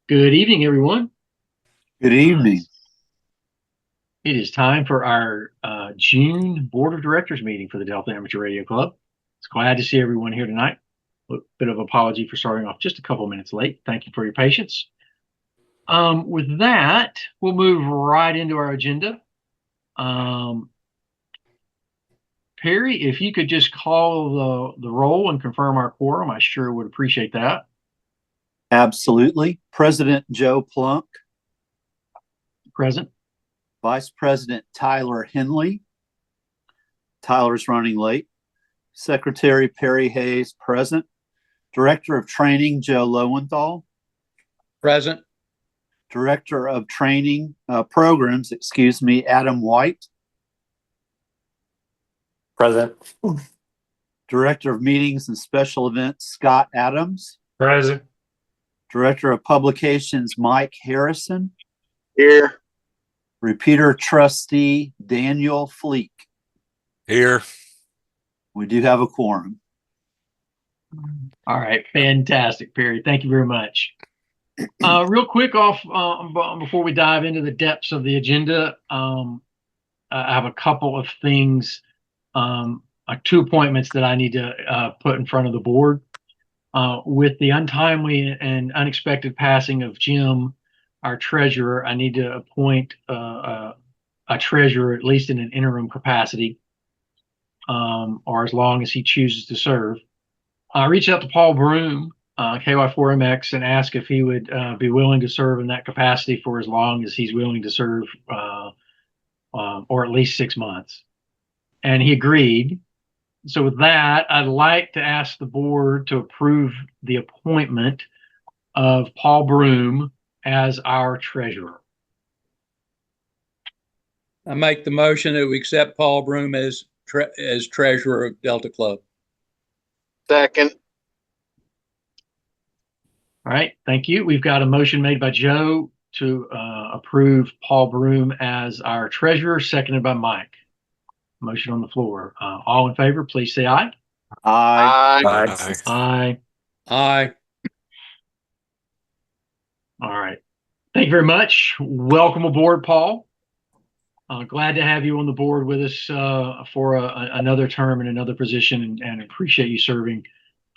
Good evening, everyone. Good evening. It is time for our June Board of Directors meeting for the Delta Amateur Radio Club. It's glad to see everyone here tonight. A bit of apology for starting off just a couple minutes late. Thank you for your patience. With that, we'll move right into our agenda. Perry, if you could just call the roll and confirm our quorum, I sure would appreciate that. Absolutely. President Joe Plunk. Present. Vice President Tyler Henley. Tyler's running late. Secretary Perry Hayes, present. Director of Training Joe Lowenthal. Present. Director of Training Programs, Adam White. Present. Director of Meetings and Special Events, Scott Adams. Present. Director of Publications, Mike Harrison. Here. Repeater Trustee, Daniel Fleek. Here. We do have a quorum. All right, fantastic, Perry. Thank you very much. Real quick before we dive into the depths of the agenda, I have a couple of things, two appointments that I need to put in front of the board. With the untimely and unexpected passing of Jim, our treasurer, I need to appoint a treasurer, at least in an interim capacity, or as long as he chooses to serve. I reached out to Paul Broom, KY4MX, and asked if he would be willing to serve in that capacity for as long as he's willing to serve, or at least 6 months. And he agreed. So with that, I'd like to ask the board to approve the appointment of Paul Broom as our treasurer. I make the motion that we accept Paul Broom as treasurer of Delta Club. Second. All right, thank you. We've got a motion made by Joe to approve Paul Broom as our treasurer, seconded by Mike. Motion on the floor. All in favor, please say aye. Aye. Aye. Aye. Aye. All right. Thank you very much. Welcome aboard, Paul. Glad to have you on the board with us for another term in another position, and appreciate you serving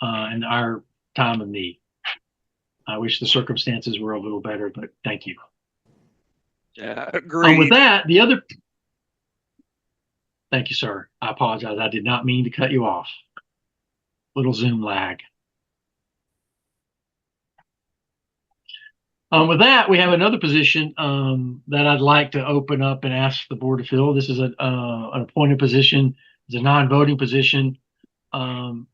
in our time of need. I wish the circumstances were a little better, but thank you. Yeah, agree. With that, thank you, sir. I apologize. I did not mean to cut you off. Little Zoom lag. With that, we have another position that I'd like to open up and ask the board to fill. This is an appointed position. It's a non-voting position, and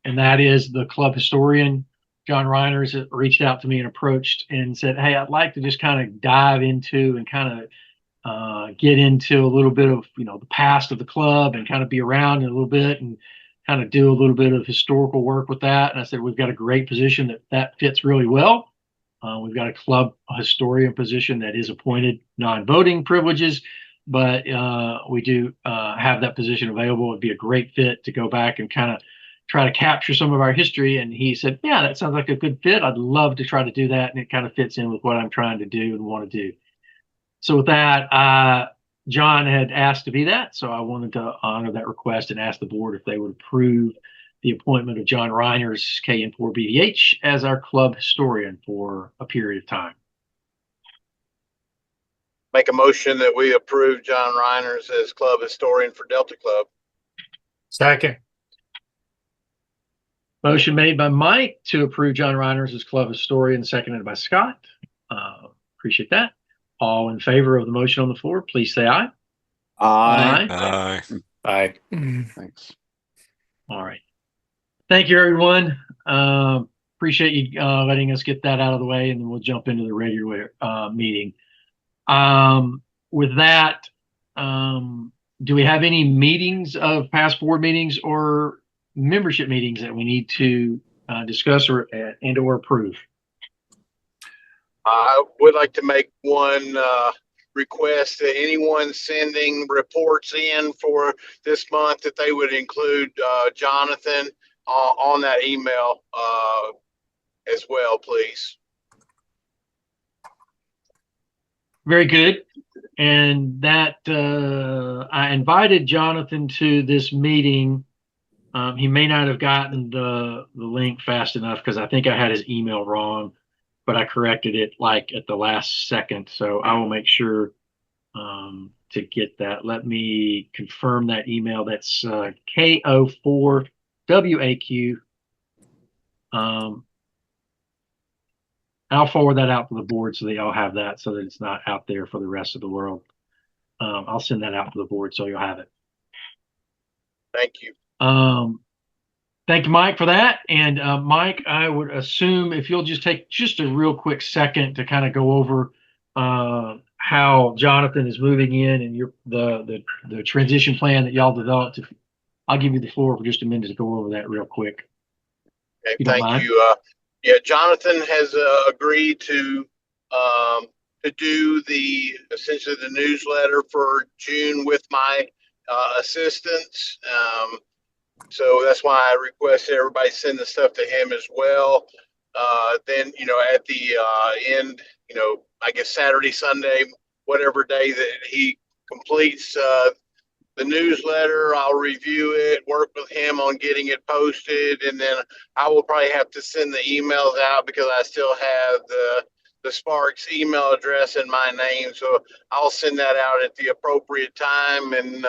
that is the club historian. John Reiners reached out to me and approached and said, hey, I'd like to just kind of dive into and kind of get into a little bit of, the past of the club and kind of be around a little bit and kind of do a little bit of historical work with that. And I said, we've got a great position that fits really well. We've got a club historian position that is appointed, non-voting privileges, but we do have that position available. It'd be a great fit to go back and kind of try to capture some of our history. And he said, yeah, that sounds like a good fit. I'd love to try to do that. And it kind of fits in with what I'm trying to do and want to do. So with that, John had asked to be that. So I wanted to honor that request and ask the board if they would approve the appointment of John Reiners, KN4BDH, as our club historian for a period of time. Make a motion that we approve John Reiners as club historian for Delta Club. Second. Motion made by Mike to approve John Reiners as club historian, seconded by Scott. Appreciate that. All in favor of the motion on the floor, please say aye. Aye. Aye. Aye. Thanks. All right. Thank you, everyone. Appreciate you letting us get that out of the way, and then we'll jump into the regular meeting. With that, do we have any meetings of past board meetings or membership meetings that we need to discuss or approve? I would like to make one request that anyone sending reports in for this month that they would include Jonathan on that email as well, please. Very good. And that I invited Jonathan to this meeting. He may not have gotten the link fast enough because I think I had his email wrong, but I corrected it like at the last second. So I will make sure to get that. Let me confirm that email. That's KO4WAQ. I'll forward that out to the board so that y'all have that so that it's not out there for the rest of the world. I'll send that out to the board so you'll have it. Thank you. Thank you, Mike, for that. And Mike, I would assume if you'll just take just a real quick second to kind of go over how Jonathan is moving in and the transition plan that y'all developed. I'll give you the floor for just a minute to go over that real quick. Okay, You don't thank mind? you. Yeah, Jonathan has agreed to do essentially the newsletter for June with my assistance. So that's why I requested everybody send the stuff to him as well. Then, at the end, I guess Saturday, Sunday, whatever day that he completes the newsletter, I'll review it, work with him on getting it posted, and then I will probably have to send the emails out because I still have the Sparks email address in my name. So I'll send that out at the appropriate time. And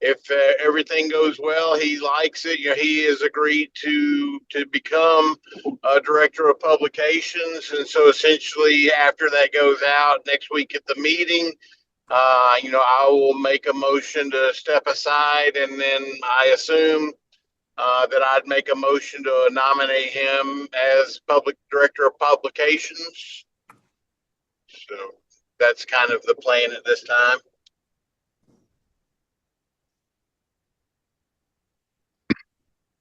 if everything goes well, he likes it. He has agreed to become a director of publications. And so essentially after that goes out next week at the meeting, I will make a motion to step aside, and then I assume that I'd make a motion to nominate him as public director of publications. So that's kind of the plan at this time.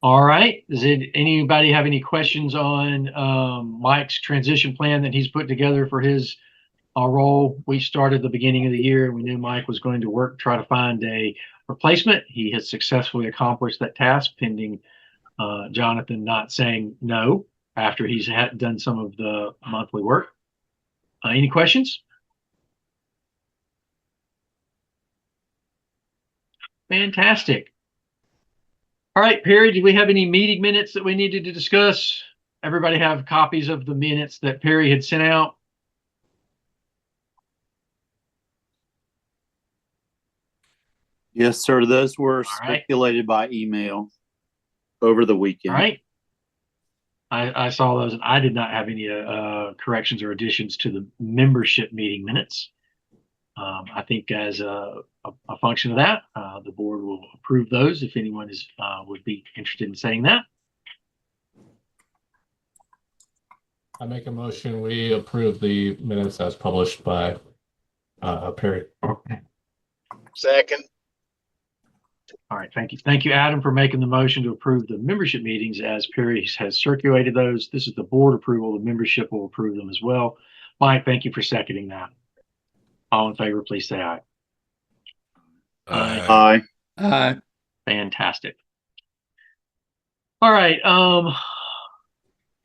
All right. Does anybody have any questions on Mike's transition plan that he's put together for his role? We started the beginning of the year. We knew Mike was going to try to find a replacement. He has successfully accomplished that task, pending Jonathan not saying no after he's done some of the monthly work. Any questions? Fantastic. All right, Perry, do we have any meeting minutes that we needed to discuss? Everybody have copies of the minutes that Perry had sent out? Yes, sir. Those were right. circulated by email over the weekend. All right. I saw those, and I did not have any corrections or additions to the membership meeting minutes. I think as a function of that, the board will approve those if anyone would be interested in saying that. I make a motion, we approve the minutes as published by Perry. Second. All right, thank you. Thank you, Adam, for making the motion to approve the membership meetings as Perry has circulated those. This is the board approval. The membership will approve them as well. Mike, thank you for seconding that. All in favor, please say aye. Aye. Aye. Fantastic. All right.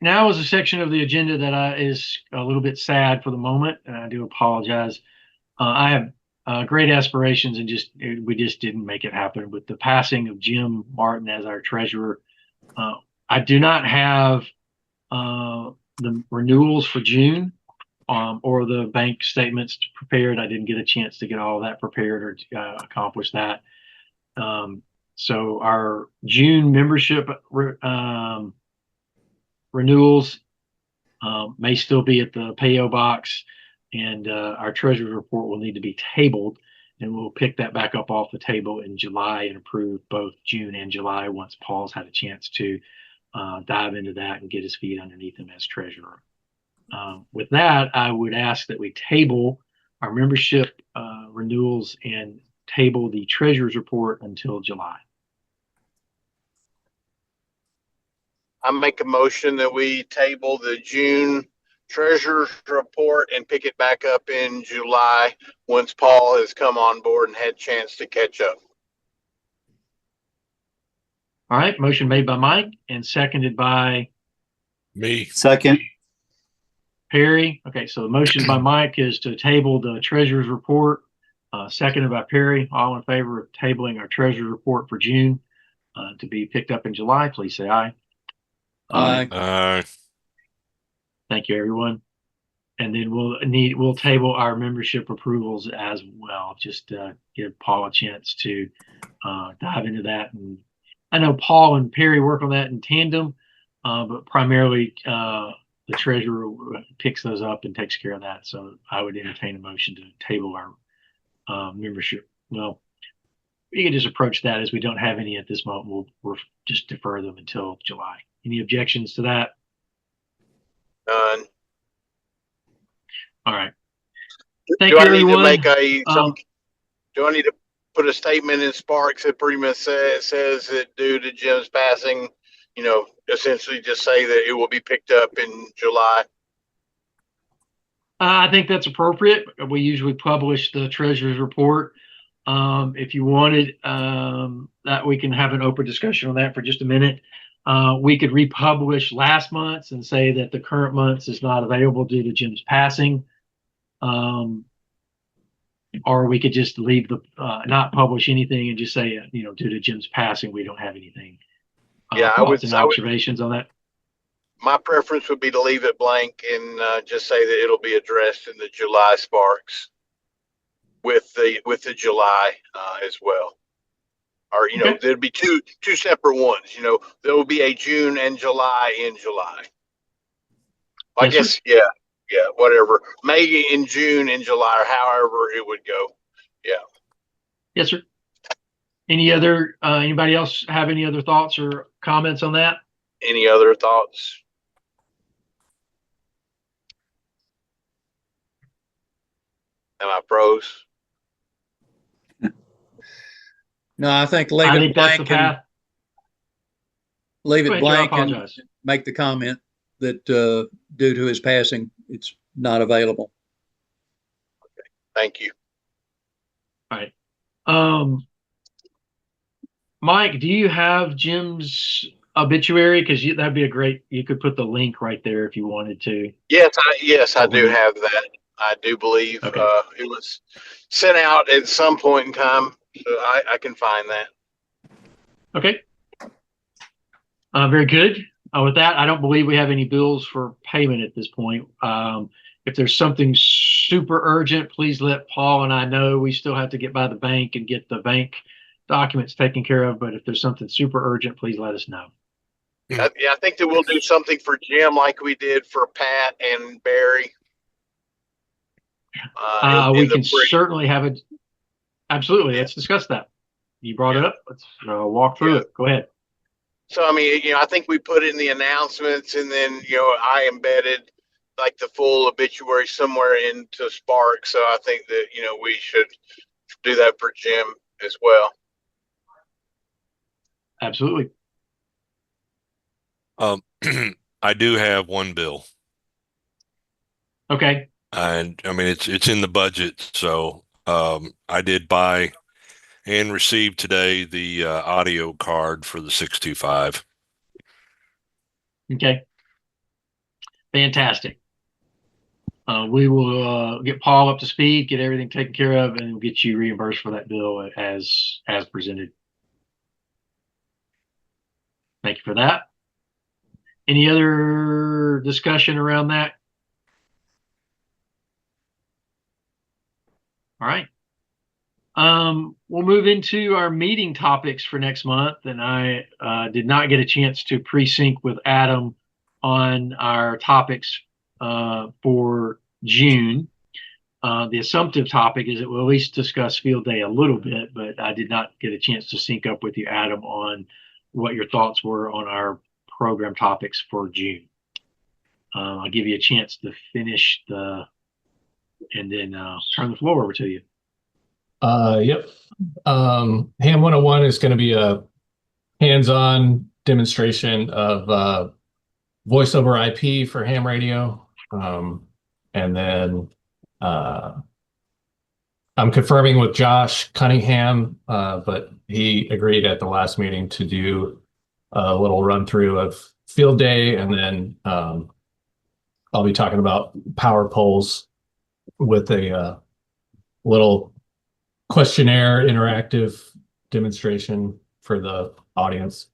Now is a section of the agenda that is a little bit sad for the moment, and I do apologize. I have great aspirations, and we just didn't make it happen with the passing of Jim Martin as our treasurer. I do not have the renewals for June or the bank statements prepared. I didn't get a chance to get all that prepared or accomplish that. So our June membership renewals may still be at the PO box, and our treasurer's report will need to be tabled, and we'll pick that back up off the table in July and approve both June and July once Paul's had a chance to dive into that and get his feet underneath him as treasurer. With that, I would ask that we table our membership renewals and table the treasurer's report until July. I make a motion that we table the June treasurer's report and pick it back up in July once Paul has come on board and had a chance to catch up. All right, motion made by Mike and seconded by Me. Second. Perry. Okay, so the motion by Mike is to table the treasurer's report. Seconded by Perry. All in favor of tabling our treasurer's report for June to be picked up in July, please say aye. Aye. Thank you, everyone. And then we'll table our membership approvals as well. Just give Paul a chance to dive into that. And I know Paul and Perry work on that in tandem, but primarily the treasurer picks those up and takes care of that. So I would entertain a motion to table our membership. Well, we can just approach that as we don't have any at this moment. We'll just defer them until July. Any objections to that? None. All right. Thank Do you, I need to everyone. make do I need to put a statement in Sparks that pretty much says that due to Jim's passing, essentially just say that it will be picked up in July? I think that's appropriate. We usually publish the treasurer's report. If you wanted that, we can have an open discussion on that for just a minute. We could republish last month's and say that the current month's is not available due to Jim's passing. Or we could just leave not publish anything and just say, due to Jim's passing, we don't have anything. Yeah, thoughts and observations on that? My preference would be to leave it blank and just say that it'll be addressed in the July Sparks with the July as well. Or, Okay. there'd be two separate ones. There will be a June and July in July. I Yes, guess, yeah, whatever. May in June and July, or however it would go. Yeah. Yes, sir. Anybody else have any other thoughts or comments on that? Any other thoughts? Am I froze? No, I think I leave think it that's the blank and path. leave Go it ahead, Joe, I blank and apologize. make the comment that due to his passing, it's not available. Thank you. All right. Mike, do you have Jim's obituary? Because that'd be you could put the link right there if you wanted to. Yes, I do Mhm. have that. I do believe Okay. it was sent out at some point in time, so I can find that. Okay. Very good. With that, I don't believe we have any bills for payment at this point. If there's something super urgent, please let Paul and I know. We still have to get by the bank and get the bank documents taken care of. But if there's something super urgent, please let us know. Yeah, I think that we'll do something for Jim like we did for Pat and Barry. We can certainly have it. Absolutely. Let's discuss that. You brought it up. Let's walk through it. Go ahead. So, I mean, I think we put in the announcements, and then, I embedded like the full obituary somewhere into Spark. So I think that, we should do that for Jim as well. Absolutely. I do have one bill. Okay. And I mean, it's in the budget. So I did buy and receive today the audio card for the 625. Okay. Fantastic. We will get Paul up to speed, get everything taken care of, and we'll get you reimbursed for that bill as presented. Thank you for that. Any other discussion around that? All right. We'll move into our meeting topics for next month, and I did not get a chance to pre-sync with Adam on our topics for June. The assumptive topic is that we'll at least discuss field day a little bit, but I did not get a chance to sync up with you, Adam, on what your thoughts were on our program topics for June. I'll give you a chance to finish and then turn the floor over to you. Yep. Ham 101 is going to be a hands-on demonstration of voice over IP for ham radio. And then I'm confirming with Josh Cunningham, but he agreed at the last meeting to do a little run through of field day and then I'll be talking about power poles with a little questionnaire interactive demonstration for the audience.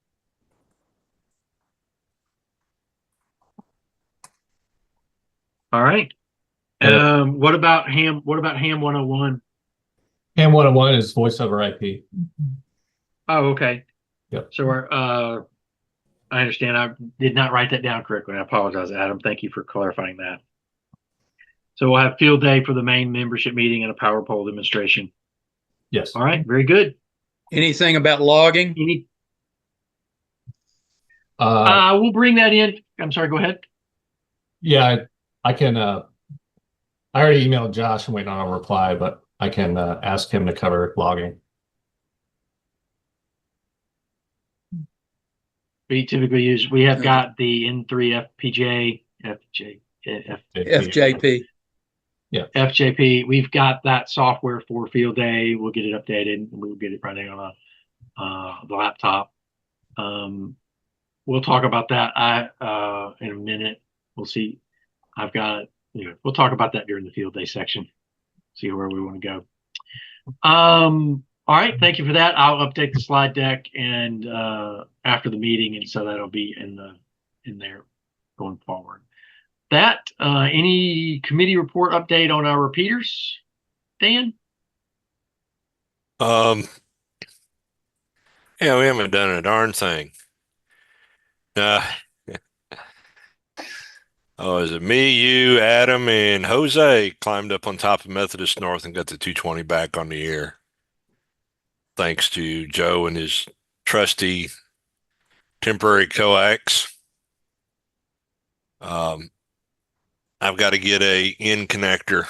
All right. And What about Ham 101? Ham 101 is voice over IP. Oh, okay. Yep. So I understand. I did not write that down correctly. I apologize, Adam. Thank you for clarifying that. So we'll have field day for the main membership meeting and a power pole demonstration. Yes. All right. Very good. Anything about logging? Any? We'll bring that in. I'm sorry. Go ahead. Yeah, I can. I already emailed Josh and waiting on a reply, but I can ask him to cover logging. We typically use. We have Okay. got the N3 FJP. FJP. We've got that software for field day. We'll get it updated and we'll get it running on the laptop. We'll talk about that in a minute. We'll see. I've got, we'll talk about that during the field day section. See where we want to go. All right. Thank you for that. I'll update the slide deck and after the meeting, and so that'll be in there going forward. Any committee report update on our repeaters, Dan? Yeah, we haven't done a darn thing. Is it me, you, Adam, and Jose climbed up on top of Methodist North and got the 220 back on the air. Thanks to Joe and his trusty temporary coax. I've got to get a in connector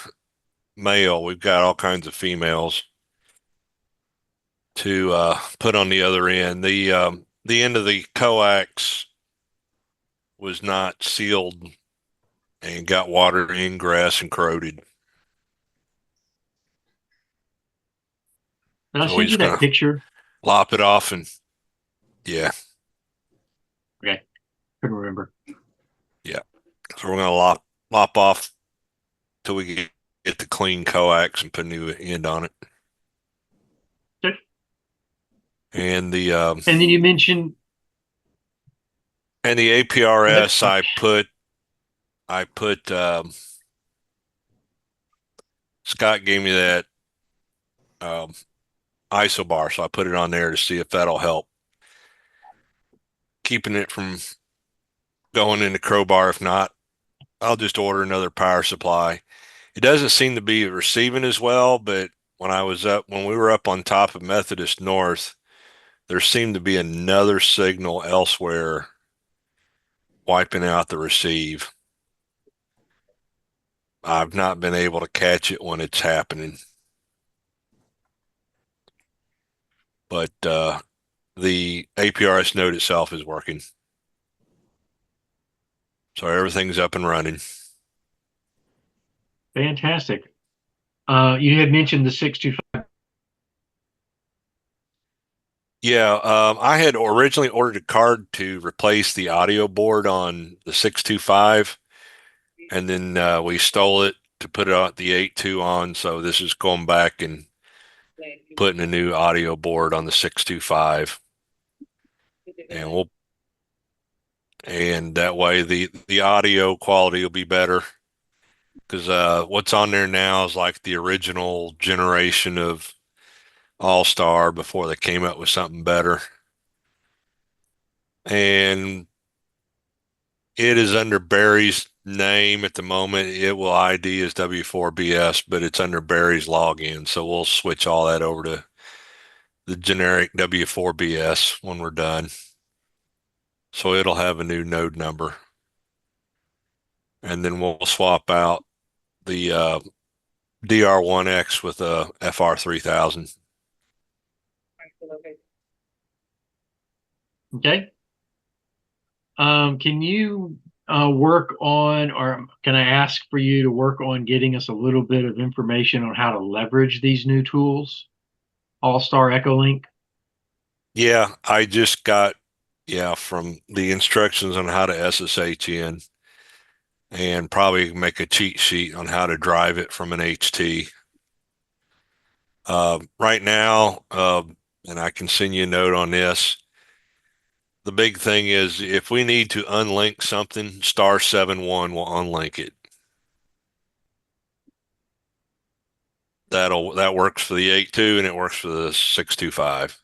male. We've got all kinds of females to put on the other end. The end of the coax was not sealed and got water, ingress, and corroded. Did I So send you that picture? Lop it off and yeah. Okay. Couldn't remember. Yeah. So we're gonna lop off till we get the clean coax and put a new end on it. Okay. And the and then you mentioned and the APRS I put Scott gave me that isobar, so I put it on there to see if that'll help keeping it from going into crowbar. If not, I'll just order another power supply. It doesn't seem to be receiving as well, but when we were up on top of Methodist North, there seemed to be another signal elsewhere wiping out the receive. I've not been able to catch it when it's happening. But the APRS node itself is working. So everything's up and running. Fantastic. You had mentioned the 625. Yeah, I had originally ordered a card to replace the audio board on the 625, and then we stole it to put it on the 8.2 on. So this is going back and putting a new audio board on the 625, and that way the audio quality will be better. Because what's on there now is like the original generation of All-Star before they came up with something better. And it is under Barry's name at the moment. It will ID as W4BS, but it's under Barry's login. So we'll switch all that over to the generic W4BS when we're done. So it'll have a new node number. And then we'll swap out the DR1X with a FR3000. Okay. Can you work on, or can I ask for you to work on getting us a little bit of information on how to leverage these new tools? All-Star Echolink? Yeah, I just got from the instructions on how to SSH in. and probably make a cheat sheet on how to drive it from an HT. Right now, and I can send you a note on this. The big thing is if we need to unlink something, *71 will unlink it. That works for the 8.2 and it works for the 6.25.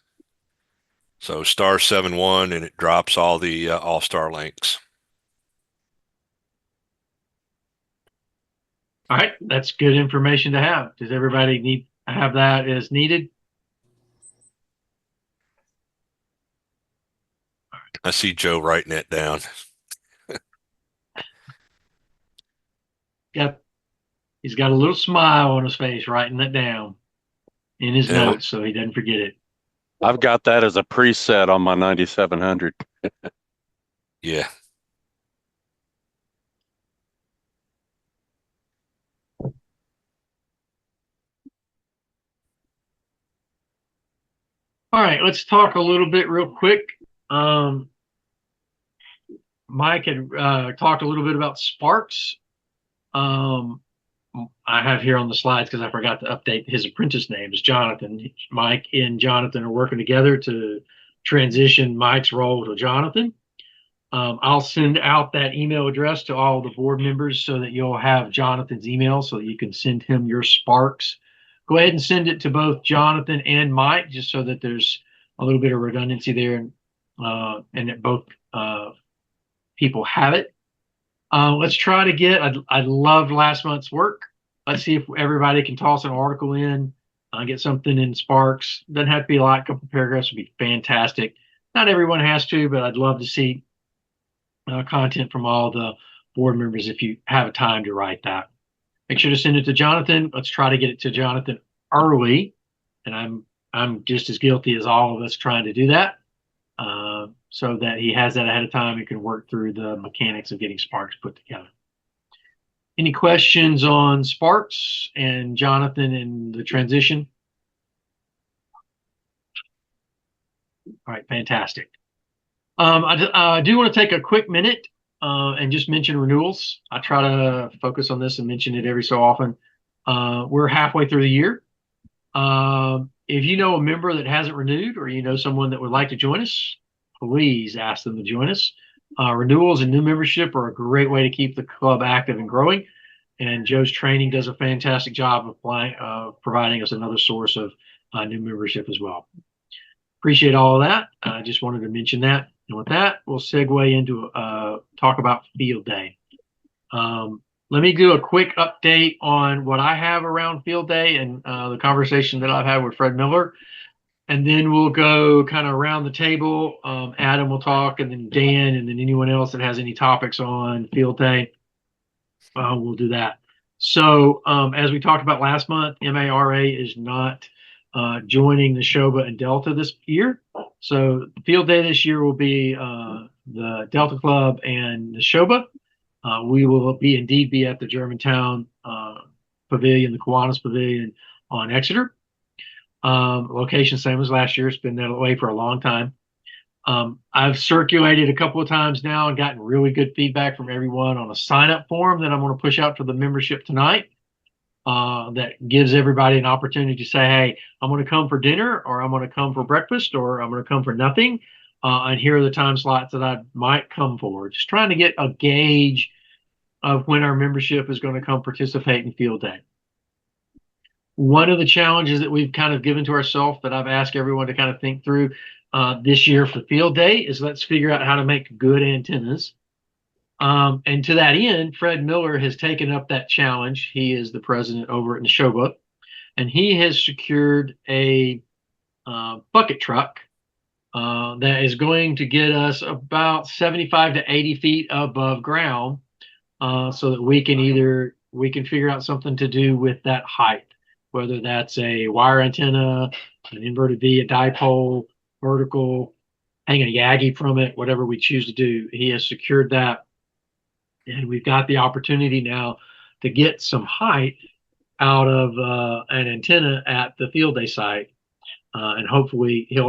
So *71 and it drops all the all-star links. All right, that's good information to have. Does everybody need have that as needed? I see Joe writing it down. Yep. He's got a little smile on his face writing that down in his Yeah. notes so he doesn't forget it. I've got that as a preset on my 9700. Yeah. All right, let's talk a little bit real quick. Mike had talked a little bit about Sparks. I have here on the slides because I forgot to update his apprentice name is Jonathan. Mike and Jonathan are working together to transition Mike's role to Jonathan. I'll send out that email address to all the board members so that you'll have Jonathan's email so that you can send him your Sparks. Go ahead and send it to both Jonathan and Mike just so that there's a little bit of redundancy there and that both people have it. Let's try to get, I loved last month's work. Let's see if everybody can toss an article in, get something in Sparks. Doesn't have to be a lot, a couple paragraphs would be fantastic. Not everyone has to, but I'd love to see content from all the board members if you have a time to write that. Make sure to send it to Jonathan. Let's try to get it to Jonathan early. And I'm just as guilty as all of us trying to do that. So that he has that ahead of time and can work through the mechanics of getting Sparks put together. Any questions on Sparks and Jonathan and the transition? All right, fantastic. I do want to take a quick minute and just mention renewals. I try to focus on this and mention it every so often. We're halfway through the year. If you know a member that hasn't renewed or you know someone that would like to join us, please ask them to join us. Renewals and new membership are a great way to keep the club active and growing. And Joe's training does a fantastic job of providing us another source of new membership as well. Appreciate all of that. I just wanted to mention that. And with that, we'll segue into talk about Field Day. Let me do a quick update on what I have around Field Day and the conversation that I've had with Fred Miller. And then we'll go kind of around the table. Adam will talk, and then Dan, and then anyone else that has any topics on Field Day, we'll do that. So as we talked about last month, MARA is not joining the Neshoba and Delta this year. So Field Day this year will be the Delta Club and Neshoba. We will indeed be at the Germantown Pavilion, the Kiwanis Pavilion on Exeter. Location same as last year. It's been that way for a long time. I've circulated a couple of times now and gotten really good feedback from everyone on a sign-up form that I'm going to push out to the membership tonight. That gives everybody an opportunity to say, hey, I'm going to come for dinner, or I'm going to come for breakfast, or I'm going to come for nothing. And here are the time slots that I might come for. Just trying to get a gauge of when our membership is going to come participate in Field Day. One of the challenges that we've kind of given to ourselves that I've asked everyone to kind of think through this year for Field Day is let's figure out how to make good antennas. And to that end, Fred Miller has taken up that challenge. He is the president over at Neshoba, and he has secured a bucket truck that is going to get us about 75 to 80 feet above ground so that we can figure out something to do with that height, whether that's a wire antenna, an inverted V, a dipole, vertical, hang a Yagi from it, whatever we choose to do. He has secured that. And we've got the opportunity now to get some height out of an antenna at the Field Day site. And hopefully he's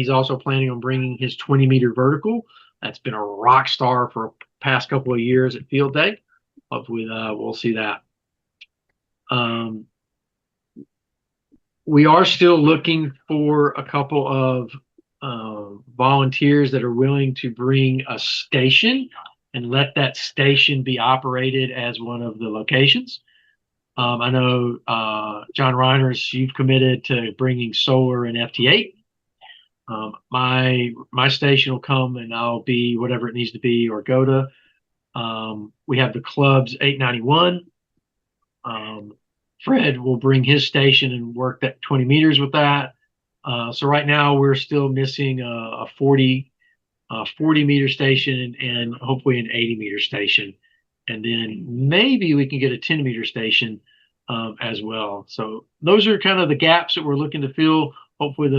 also planning on bringing his 20-meter vertical. That's been a rock star for the past couple of years at Field Day. hopefully we'll see that. We are still looking for a couple of volunteers that are willing to bring a station and let that station be operated as one of the locations. I know John Reiners, you've committed to bringing solar and FT8. My station will come and I'll be whatever it needs to be, or go to. We have the club's 891. Fred will bring his station and work that 20 meters with that. So right now we're still missing a 40 meter station and hopefully an 80 meter station. And then maybe we can get a 10 meter station as well. So those are kind of the gaps that we're looking to fill. Hopefully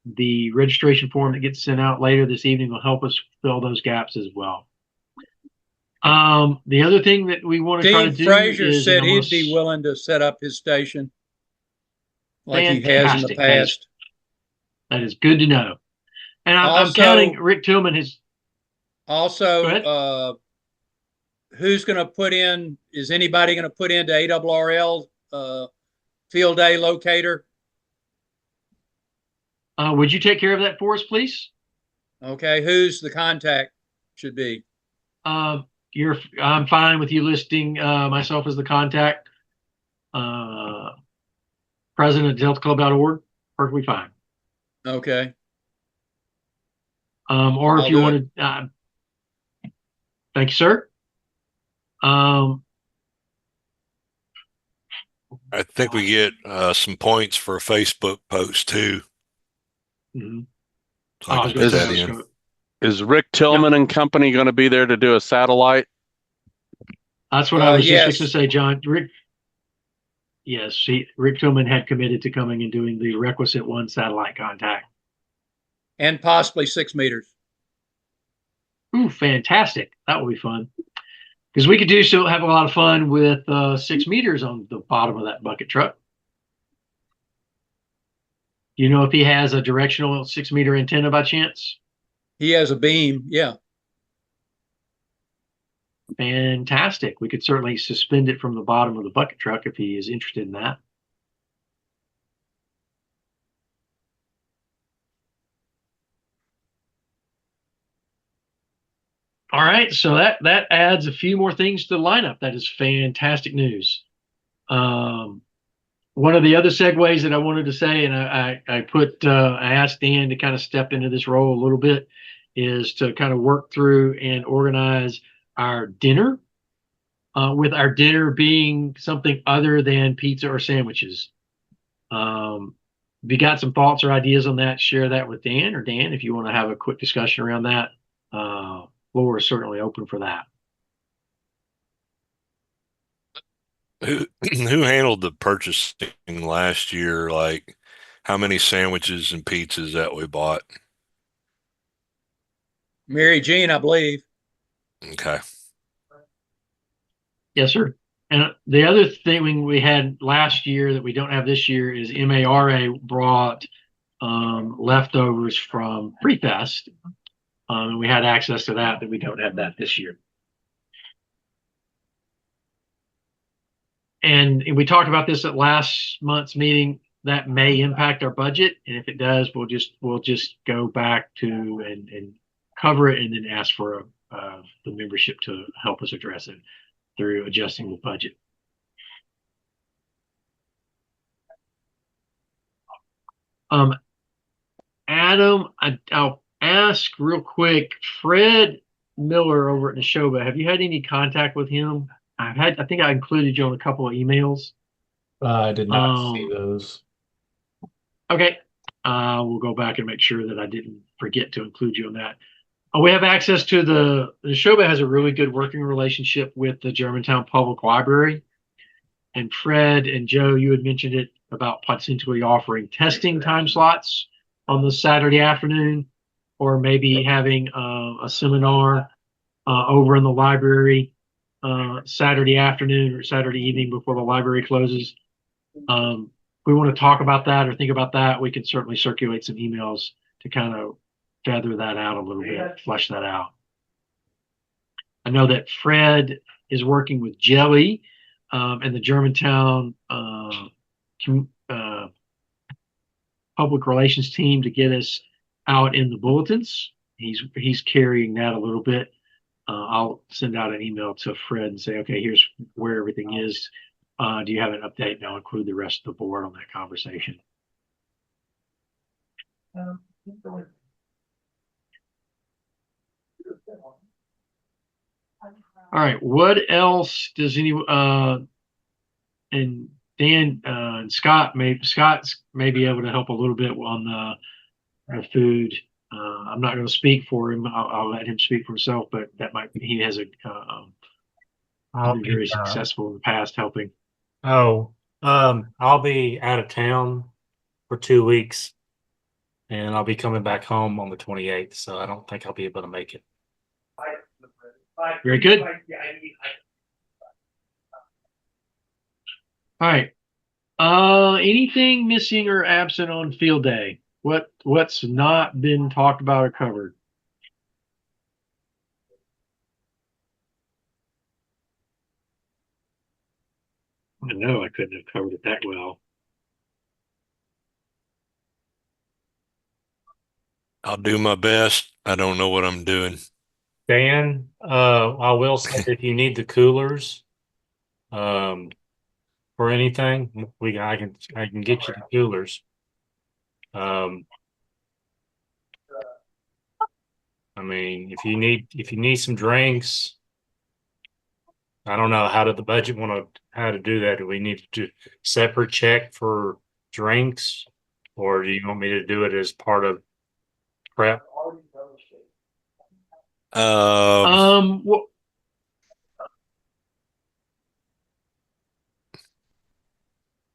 the registration form that gets sent out later this evening will help us fill those gaps as well. The other thing that we want to try to Dean do Frazier is said he'd be willing to set up his station like he has in the fantastic. past. That is good to know. And I'm Also- counting Rick Tillman has. Go ahead. Also, who's going to put in, is anybody going to put into ARRL field day locator? Would you take care of that for us, please? Okay, who's the contact should be? I'm fine with you listing myself as the contact. President at deltaclub.org, perfectly fine. Okay. Or if I'll you do want to, thank you, sir. I think we get some points for a Facebook post too. Mhm. So I can gonna put say, that in. Is Rick Tillman and company going to be there to do a satellite? That's what I was yes. just fixing to say, John. Rick Tillman had committed to coming and doing the requisite one satellite contact. And possibly 6 meters. Ooh, fantastic. That will be fun. Because we could have a lot of fun with 6 meters on the bottom of that bucket truck. You know if he has a directional 6 meter antenna by chance? He has a beam. Yeah. Fantastic. We could certainly suspend it from the bottom of the bucket truck if he is interested in that. All right, so that adds a few more things to the lineup. That is fantastic news. One of the other segues that I wanted to say, and I asked Dan to kind of step into this role a little bit, is to kind of work through and organize our dinner, with our dinner being something other than pizza or sandwiches. If you got some thoughts or ideas on that, share that with Dan, or Dan, if you want to have a quick discussion around that, floor is certainly open for that. Who handled the purchasing last year? Like how many sandwiches and pizzas that we bought? Mary Jean, I believe. Okay. Yes, sir. And the other thing we had last year that we don't have this year is MARA brought leftovers from Pre-Fest. And we had access to that we don't have that this year. And we talked about this at last month's meeting. That may impact our budget, and if it does, we'll just go back to and cover it, and then ask for the membership to help us address it through adjusting the budget. Adam, I'll ask real quick. Fred Miller over at Neshoba, have you had any contact with him? I think I included you on a couple of emails. I did not see those. Okay. We'll go back and make sure that I didn't forget to include you on that. We have access to the Neshoba has a really good working relationship with the Germantown Public Library. And Fred and Joe, you had mentioned it about potentially offering testing time slots on the Saturday afternoon, or maybe having a seminar over in the library Saturday afternoon or Saturday evening before the library closes. If we want to talk about that or think about that, we can certainly circulate some emails to kind of feather that out a little bit, flesh that out. I know that Fred is working with Jelly and the Germantown public relations team to get us out in the bulletins. He's carrying that a little bit. I'll send out an email to Fred and say, okay, here's where everything is. Do you have an update? And I'll include the rest of the board on that conversation. All right. What else does and Dan and Scott's may be able to help a little bit on the food. I'm not going to speak for him. I'll let him speak for himself, but he has I'll been be very successful in the past helping. I'll be out of town for 2 weeks, and I'll be coming back home on the 28th. So I don't think I'll be able to make it. Very good. All right. Anything missing or absent on field day? What's not been talked about or covered? I know I couldn't have covered it that well. I'll do my best. I don't know what I'm doing. Dan, I will say if you need the coolers, for anything, I can get you the coolers. I mean, if you need some drinks, I don't know how to do that. Do we need to do separate check for drinks, or do you want me to do it as part of prep? Well,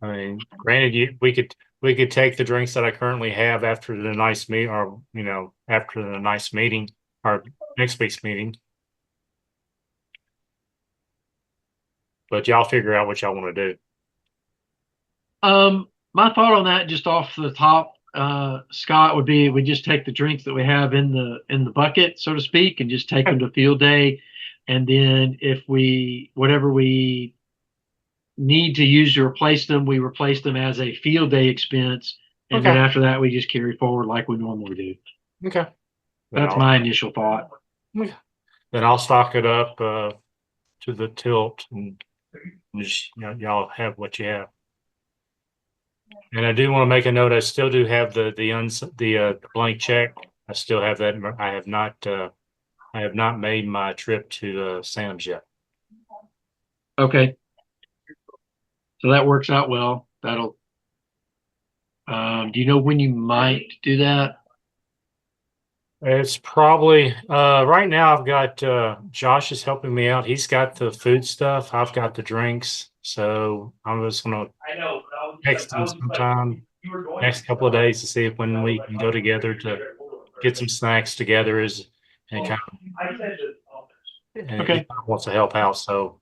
I mean, granted, we could take the drinks that I currently have after the nice meet, or after the nice meeting, or next week's meeting. But y'all figure out what y'all want to do. my thought on that, just off the top, Scott, would be we just take the drinks that we have in the bucket, so to speak, and just take them to field day, and then if whatever we need to use to replace them, we replace them as a field day expense, and then after that we just carry forward like we normally do. Okay. That's my initial thought. Then I'll stock it up to the tilt, and just y'all have what you have. And I do want to make a note. I still do have the blank check. I still have that. I have not made my trip to Sam's yet. Okay. So that works out well. That'll. Do you know when you might do that? It's probably right now. I've got Josh is helping me out. He's got the food stuff. I've got the drinks. So I'm just gonna text him sometime next couple of days to see if when we can go together to get some snacks together and kind of Okay. he wants to help out. So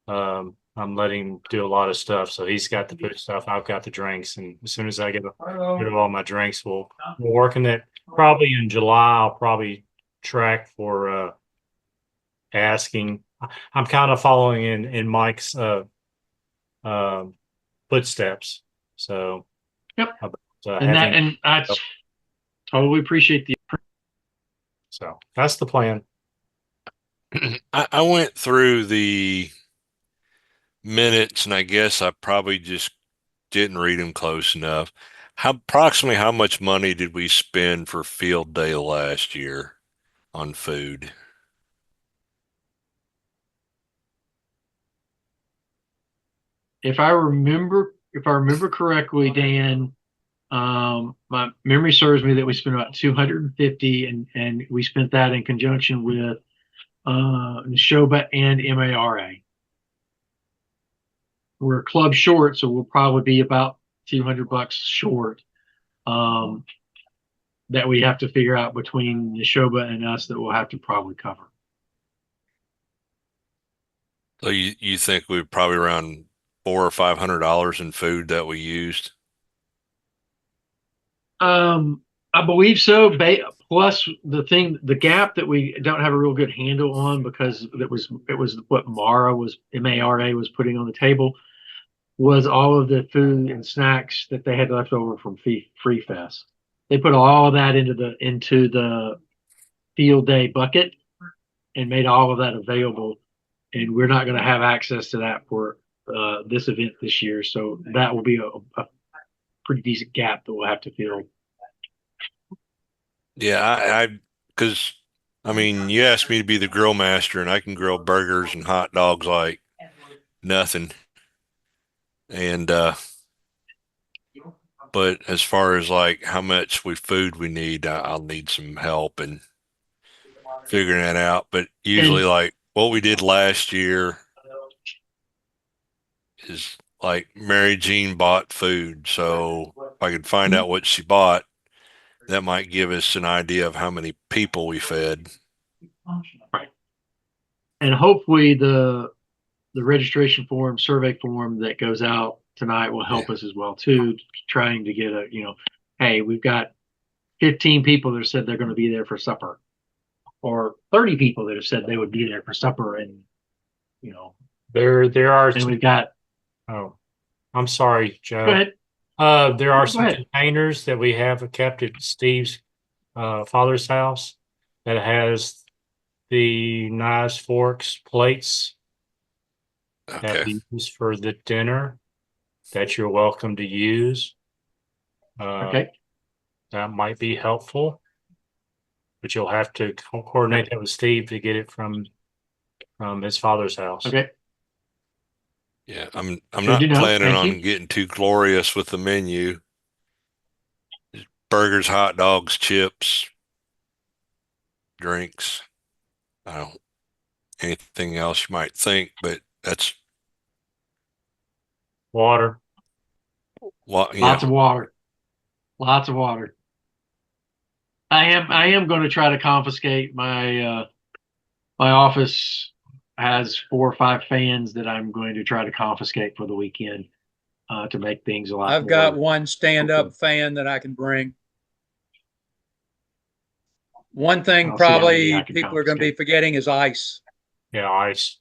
I'm letting him do a lot of stuff. So he's got the food stuff. I've got the drinks. And as soon as I get rid of all my drinks, we'll work on it. Probably in July, I'll probably track for asking. I'm kind of following in Mike's footsteps. So yep. And I totally appreciate the. So that's the plan. I went through the minutes, and I guess I probably just didn't read them close enough. Approximately how much money did we spend for field day last year on food? If I remember correctly, Dan, my memory serves me that we spent about 250, and we spent that in conjunction with Neshoba and MARA. We're a club short, so we'll probably be about $200 short. That we have to figure out between Neshoba and us that we'll have to probably cover. So you think we're probably around $400 or $500 in food that we used? I believe so. plus the gap that we don't have a real good handle on because it was what MARA was putting on the table was all of the food and snacks that they had left over from Free Fest. They put all of that into the field day bucket and made all of that available. And we're not going to have access to that for this event this year. So that will be a pretty decent gap that we'll have to fill. Yeah, because I mean, you asked me to be the grill master, and I can grill burgers and hot dogs like nothing. And but as far as like how much food we need, I'll need some help in figuring that out. But usually, like what we did last year is like Mary Jean bought food, so if I could find out what she bought, that might give us an idea of how many people we fed. Right. And hopefully the registration form, survey form that goes out tonight will help us as well too, trying to get hey, we've got 15 people that said they're going to be there for supper, or 30 people that have said they would be there for supper, and there are. And we've got. Oh, I'm sorry, Joe. Go ahead. There are some ahead. containers that we have kept at Steve's father's house that has the knives, forks, plates that Okay. we use for the dinner that you're welcome to use. Okay. That might be helpful, but you'll have to coordinate that with Steve to get it from his father's house. Okay. Yeah, I'm Good not to know. planning Thank on you. getting too glorious with the menu. Burgers, hot dogs, chips, drinks. I don't anything else you might think, but that's Water. what Lots of water. Lots of water. I am going to try to confiscate my office has 4 or 5 fans that I'm going to try to confiscate for the weekend to make things a lot I've more. got one stand-up fan that I can bring. One thing I'll see how many I probably can people are going to be confiscate. forgetting is ice. Yeah, ice.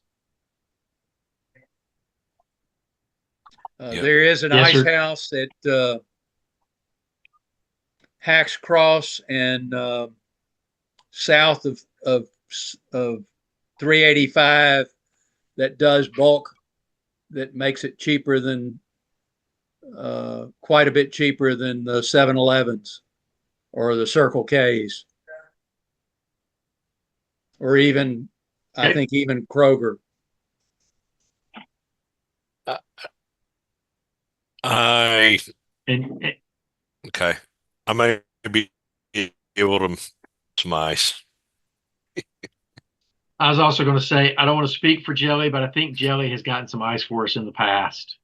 Yep. There is an Yes, ice sir. house at Hacks Cross and south of 385 that does bulk, that makes it cheaper than quite a bit cheaper than the 7-Elevens or the Circle K's, or even I think even Kroger. I And okay. I may be able to some ice. I was also going to say, I don't want to speak for Jelly, but I think Jelly has gotten some ice for us in the past.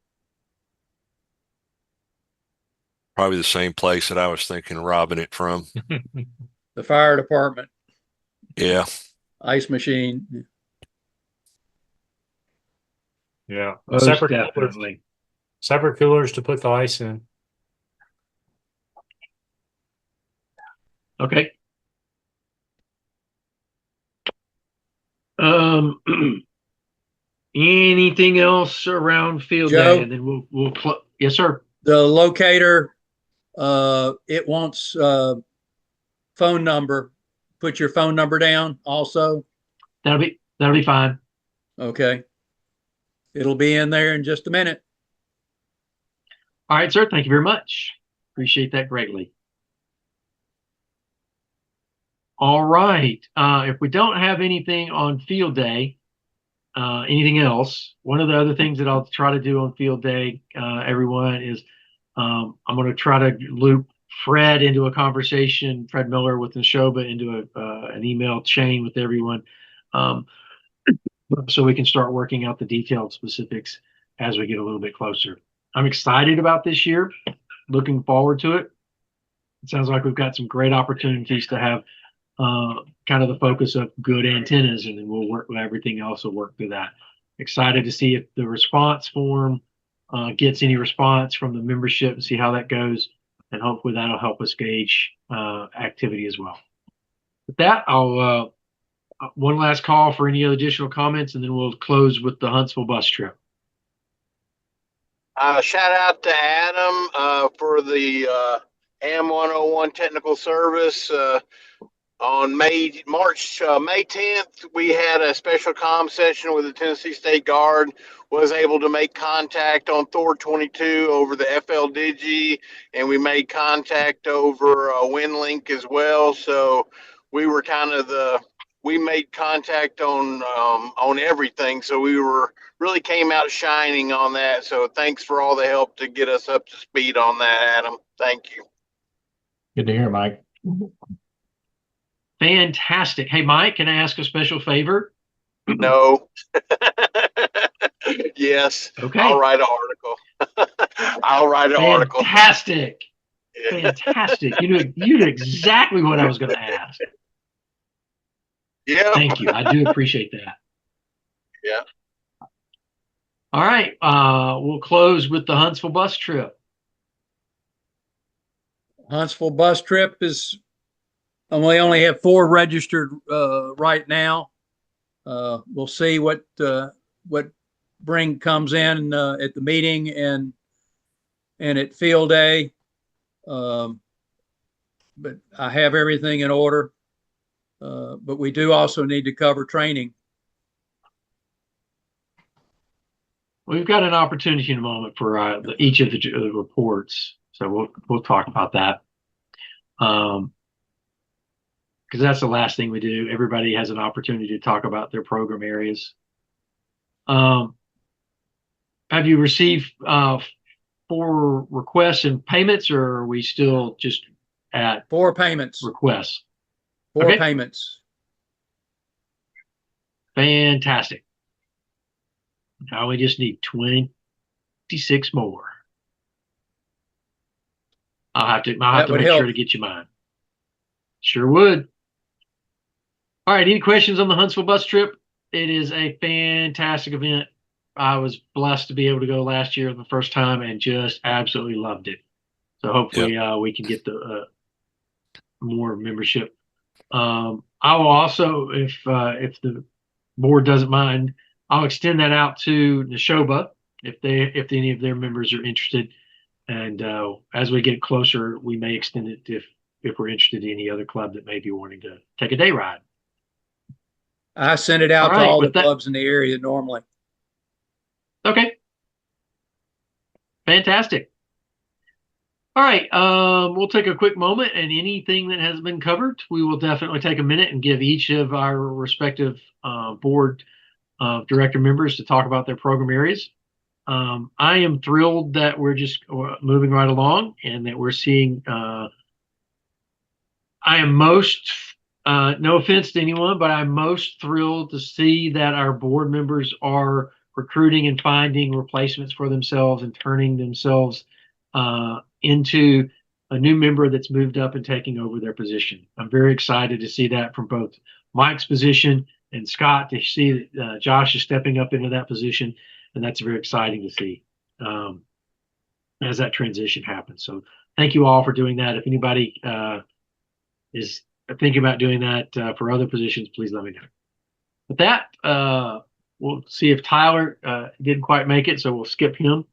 Probably the same place that I was thinking of robbing it from. The fire department Yeah. ice machine. Yeah. Most Separate definitely. separate coolers to put the ice in. Okay. Anything else around field day, Joe? and then we'll yes, sir. The locator, it wants phone number. Put your phone number down also. That'll be fine. Okay. It'll be in there in just a minute. All right, sir. Thank you very much. Appreciate that greatly. All right. If we don't have anything on field day, anything else, one of the other things that I'll try to do on field day, everyone, is I'm going to try to loop Fred into a conversation, Fred Miller with Neshoba into an email chain with everyone, so we can start working out the detailed specifics as we get a little bit closer. I'm excited about this year. Looking forward to it. It sounds like we've got some great opportunities to have kind of the focus of good antennas, and then we'll work with everything else. We'll work through that. Excited to see if the response form gets any response from the membership and see how that goes. And hopefully that'll help us gauge activity as well. With that, I'll one last call for any other additional comments, and then we'll close with the Huntsville bus trip. Shout out to Adam for the AM 101 technical service. On May 10th, we had a special comm session with the Tennessee State Guard. Was able to make contact on Thor 22 over the FL Digi, and we made contact over WinLink as well. So we were we made contact on everything. So we really came out shining on that. So thanks for all the help to get us up to speed on that, Adam. Thank you. Good to hear, Mike. Fantastic. Hey, Mike, can I ask a special favor? No. Yes. Okay. I'll write an article. I'll write an article. Fantastic. Yeah. Fantastic. You knew exactly what I was going to ask. Yeah. Thank you. I do appreciate that. Yeah. All right. We'll close with the Huntsville bus trip. Huntsville bus trip is, and we only have 4 registered right now. We'll see what bring comes in at the meeting and at field day. But I have everything in order. But we do also need to cover training. We've got an opportunity in a moment for each of the reports, so we'll talk about that. Because that's the last thing we do. Everybody has an opportunity to talk about their program areas. Have you received 4 requests and payments, or are we still just at 4 payments? requests? 4 Okay. payments. Fantastic. Now we just need 26 more. I'll have to make sure to get you mine. Sure would. All right. Any questions on the Huntsville bus trip? It is a fantastic event. I was blessed to be able to go last year for the first time and just absolutely loved it. So hopefully we can get the more membership. I will also, if the board doesn't mind, I'll extend that out to Neshoba if any of their members are interested. And as we get closer, we may extend it if we're interested in any other club that may be wanting to take a day ride. I send it out All to right, all the with that- clubs in the area normally. Okay. Fantastic. All right. We'll take a quick moment, and anything that has been covered, we will definitely take a minute and give each of our respective board director members to talk about their program areas. I am thrilled that we're just moving right along and that we're seeing, I am most, no offense to anyone, but I'm most thrilled to see that our board members are recruiting and finding replacements for themselves and turning themselves into a new member that's moved up and taking over their position. I'm very excited to see that from both Mike's position and Scott, to see that Josh is stepping up into that position. And that's very exciting to see as that transition happens. So thank you all for doing that. If anybody is thinking about doing that for other positions, please let me know. With that, we'll see if Tyler didn't quite make it, so we'll skip him.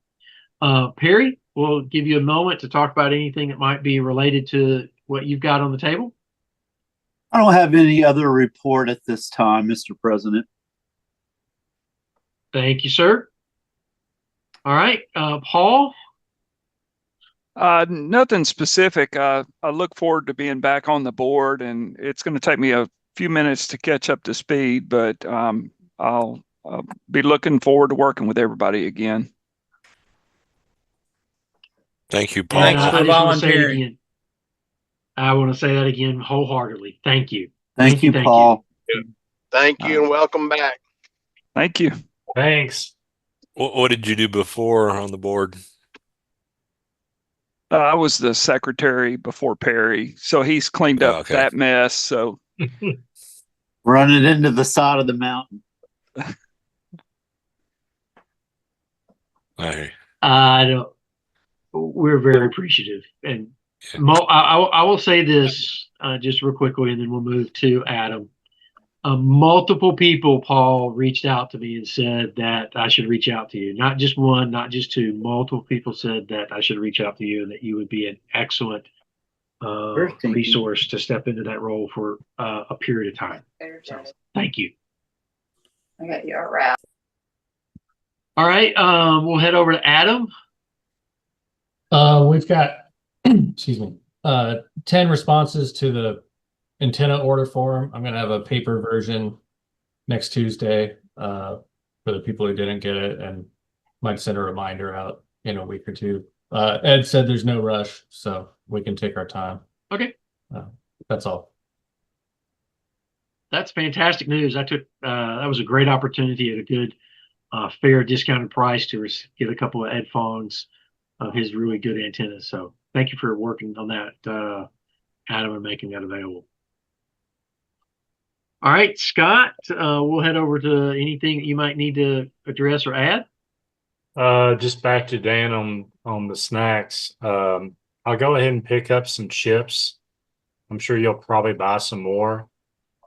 Perry, we'll give you a moment to talk about anything that might be related to what you've got on the table. I don't have any other report at this time, Mr. President. Thank you, sir. All right, Paul. Nothing specific. I look forward to being back on the board, and it's going to take me a few minutes to catch up to speed, but I'll be looking forward to working with everybody again. Thank you, Paul. Thanks for volunteering. I want to say that again wholeheartedly. Thank you. Thank you, Paul. Thank you and welcome back. Thank you. Thanks. What did you do before on the board? I was the secretary before Perry, so he's cleaned up that mess. So running into the side of the mountain. I don't. We're very appreciative, and I will say this just real quickly, and then we'll move to Adam. Multiple people, Paul, reached out to me and said that I should reach out to you. Not just one, not just two. Multiple people said that I should reach out to you and that you would be an excellent resource to step into that role for a period of time. So, thank you. I got you all right. All right, we'll head over to Adam. We've got, excuse me, 10 responses to the antenna order form. I'm going to have a paper version next Tuesday for the people who didn't get it, and might send a reminder out in a week or two. Ed said there's no rush, so we can take our time. Okay. That's all. That's fantastic news. That was a great opportunity at a good, fair discounted price to get a couple of Ed phones of his really good antennas. So thank you for working on that, Adam, and making that available. All right, Scott, we'll head over to anything that you might need to address or add. Just back to Dan on the snacks. I'll go ahead and pick up some chips. I'm sure you'll probably buy some more,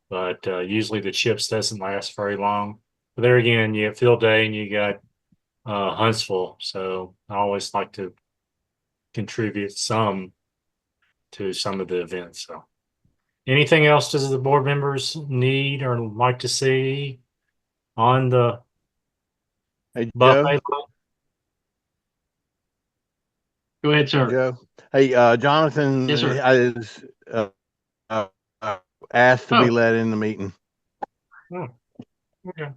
but usually the chips doesn't last very long. But there again, you have field day and you got Huntsville, so I always like to contribute some to some of the events. So, anything else does the board members need or like to see on the Hey, buffet? Joe. Go ahead, sir. Joe. Hey, Jonathan Yes, sir. is asked to be Oh. let in the meeting. Okay.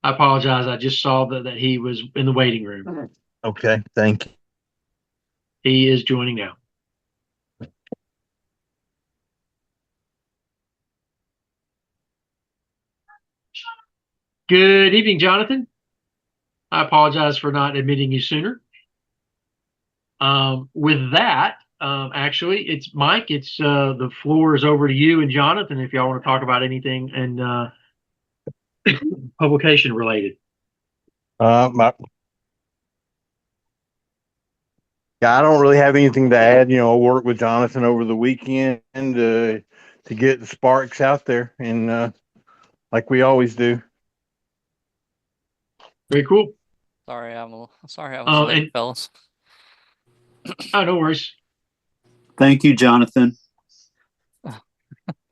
I apologize. I just saw that he was in the waiting room. Okay, thank you. He is joining now. Good evening, Jonathan. I apologize for not admitting you sooner. With that, actually, it's Mike. It's the floor is over to you and Jonathan if y'all want to talk about anything and publication related. Yeah, I don't really have anything to add. You know, I worked with Jonathan over the weekend to get the sparks out there, and like we always do. Very cool. Sorry, I was late, fellas. Oh, no worries. Thank you, Jonathan.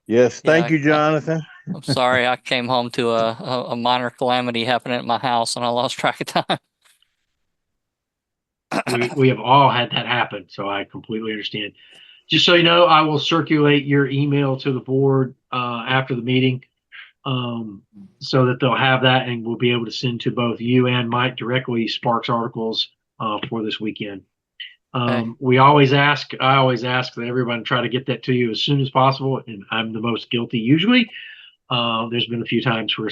Yes, thank you, Jonathan. I'm sorry, I came home to a minor calamity happening at my house and I lost track of time. We have all had that happen, so I completely understand. Just so you know, I will circulate your email to the board after the meeting so that they'll have that and we'll be able to send to both you and Mike directly Sparks articles for this weekend. I always ask that everyone try to get that to you as soon as possible, and I'm the most guilty usually. There's been a few times where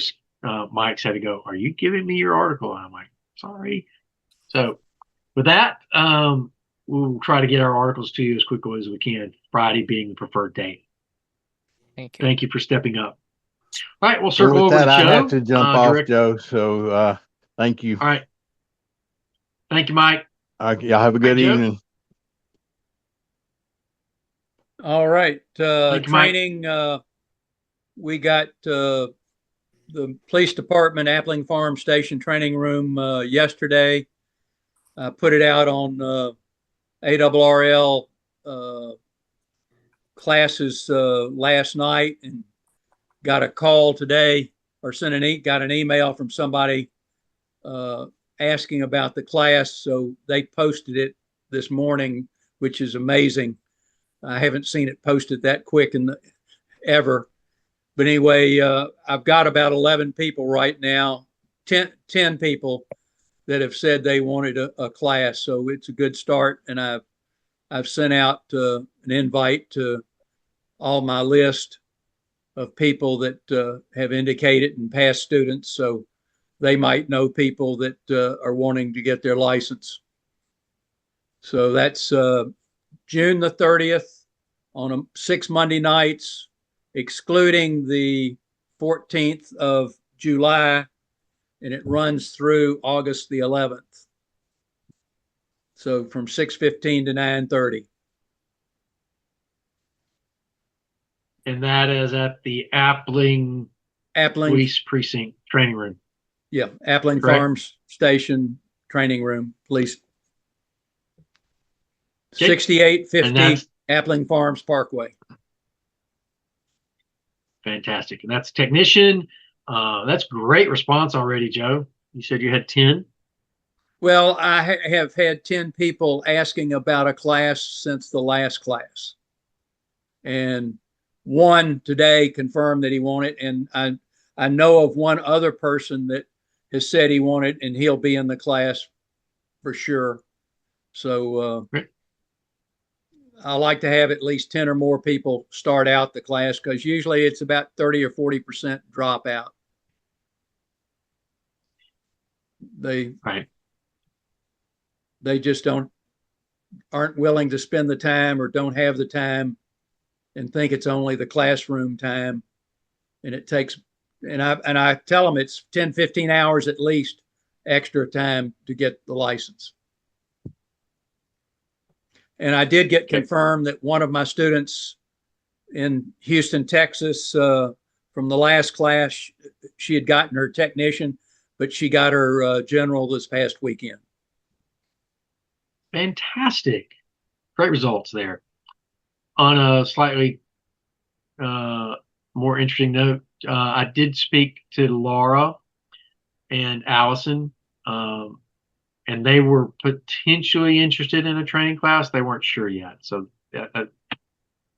Mike's had to go, "Are you giving me your article?" And I'm like, "Sorry." So with that, we'll try to get our articles to you as quickly as we can, Friday being the preferred date. Thank you. Thank you for stepping up. All right, we'll circle over that, to Joe. I have to jump off, Joe, so thank you. All right. Thank you, Mike. Y'all have a good evening. All right. Thank you, Mike. Training, we got the police department Appling Farm Station training room yesterday. I put it out on ARRL classes last night and got a call today or got an email from somebody asking about the class. So they posted it this morning, which is amazing. I haven't seen it posted that quick ever. But anyway, I've got about 11 people right now, 10 people that have said they wanted a class. So it's a good start. And I've sent out an invite to all my list of people that have indicated and past students. So they might know people that are wanting to get their license. So that's June the 30th on 6 Monday nights, excluding the 14th of July, and it runs through August the 11th. So from 6:15 to 9:30. And that is at the Appling Police Precinct Training Room. Yeah, Appling Correct. Farms Station Training Room, Police. Okay. 6850 Appling Farms Parkway. Fantastic. And that's technician. That's great response already, Joe. You said you had 10. Well, I have had 10 people asking about a class since the last class. And one today confirmed that he wanted, and I know of one other person that has said he wanted, and he'll be in the class for sure. So I like to have at least 10 or more people start out the class, because usually it's about 30 or 40% dropout. They just aren't willing to spend the time, or don't have the time, and think it's only the classroom time. And it takes, and I tell them it's 10, 15 hours at least extra time to get the license. And I did get confirmed that one of my students in Houston, Texas, from the last class, she had gotten her technician, but she got her general this past weekend. Fantastic. Great results there. On a slightly more interesting note, I did speak to Laura and Allison, and they were potentially interested in a training class. They weren't sure yet. So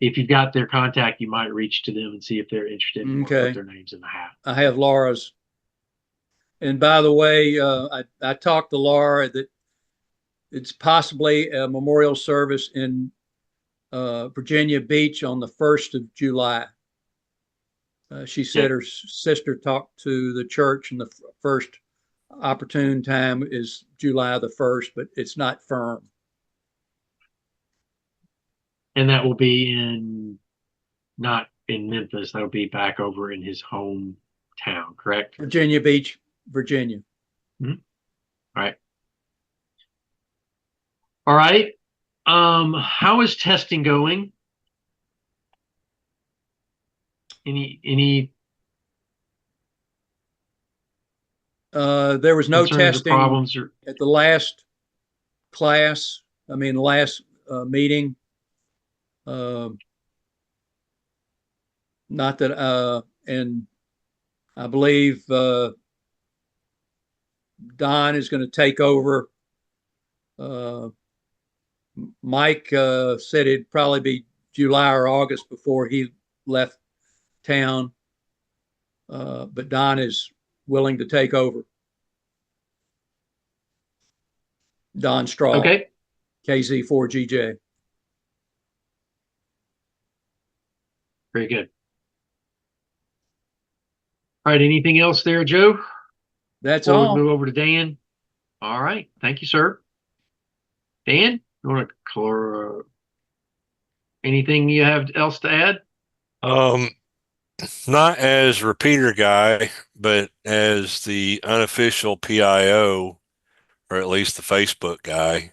if you've got their contact, you might reach to them and see if they're interested and put their names in the hat. I have Laura's. And by the way, I talked to Laura that it's possibly a memorial service in Virginia Beach on the 1st of July. She said her sister talked to the church, and the first opportune time is July the 1st, but it's not firm. And that will be not in Memphis. That'll be back over in his hometown, correct? Virginia Beach, Virginia. Mm-hmm. All right. All right. How is testing going? Any there was no testing problems at the last class. I mean, last meeting. Not that, and I believe Don is going to take over. Mike said it'd probably be July or August before he left town, but Don is willing to take over. Don Straw. Okay. KZ4GJ. Very good. All right. Anything else there, Joe? That's Before all. we move over to Dan. All right. Thank you, sir. Dan, you want to anything you have else to add? Not as repeater guy, but as the unofficial PIO, or at least the Facebook guy.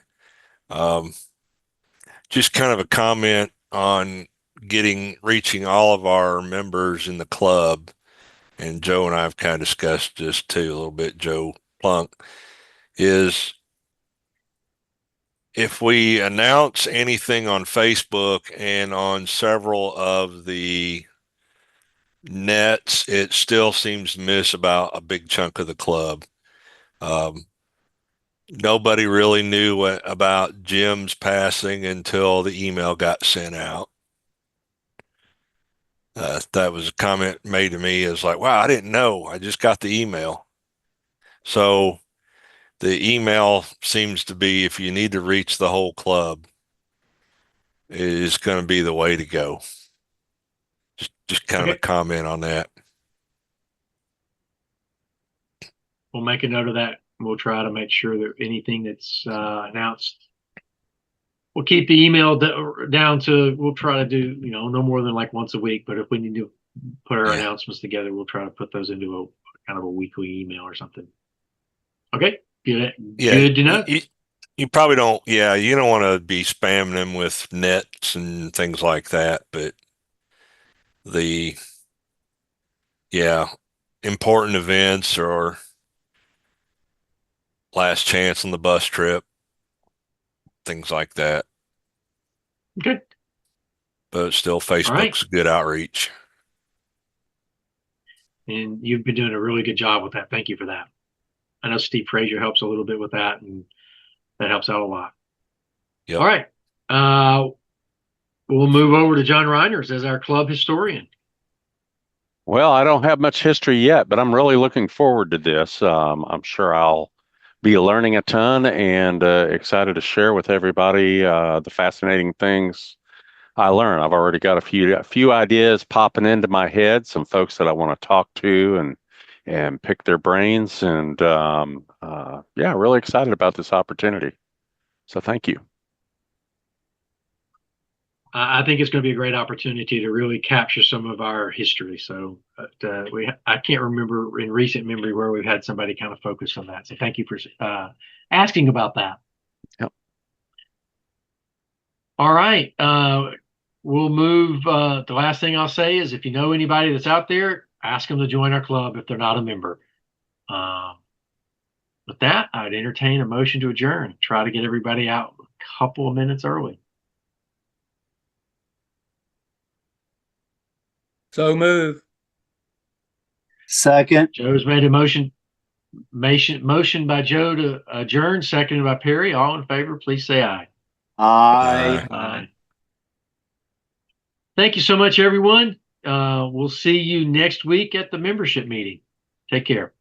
Just kind of a comment on reaching all of our members in the club. And Joe and I have kind of discussed this too a little bit, Joe Plunk, is if we announce anything on Facebook and on several of the nets, it still seems to miss about a big chunk of the club. Nobody really knew about Jim's passing until the email got sent out. That was a comment made to me. It's like, wow, I didn't know. I just got the email. So the email seems to be, if you need to reach the whole club, is going to be the way to go. Just kind of a comment on that. We'll make a note of that. We'll try to make sure that anything that's announced, we'll keep the email down to, we'll try to do, no more than like once a week. But if we need to put our announcements together, we'll try to put those into a kind of a weekly email or something. Okay. Good. Yeah. Good to know. You probably don't, yeah, you don't want to be spamming them with nets and things like that, but the, yeah, important events or last chance on the bus trip, things like that. Okay. But still, All right. Facebook's good outreach. And you've been doing a really good job with that. Thank you for that. I know Steve Frazier helps a little bit with that, and that helps out a lot. Yep. All right. We'll move over to John Reiners as our club historian. Well, I don't have much history yet, but I'm really looking forward to this. I'm sure I'll be learning a ton and excited to share with everybody the fascinating things I learn. I've already got a few ideas popping into my head, some folks that I want to talk to and pick their brains, and yeah, really excited about this opportunity. So thank you. I think it's going to be a great opportunity to really capture some of our history. So I can't remember in recent memory where we've had somebody kind of focus on that. So thank you for asking about that. Yep. All right. We'll move. The last thing I'll say is if you know anybody that's out there, ask them to join our club if they're not a member. With that, I'd entertain a motion to adjourn. Try to get everybody out a couple of minutes early. So move. Second. Joe's made a motion by Joe to adjourn, seconded by Perry. All in favor, please say aye. Aye. Aye. Thank you so much, everyone. We'll see you next week at the membership meeting. Take care.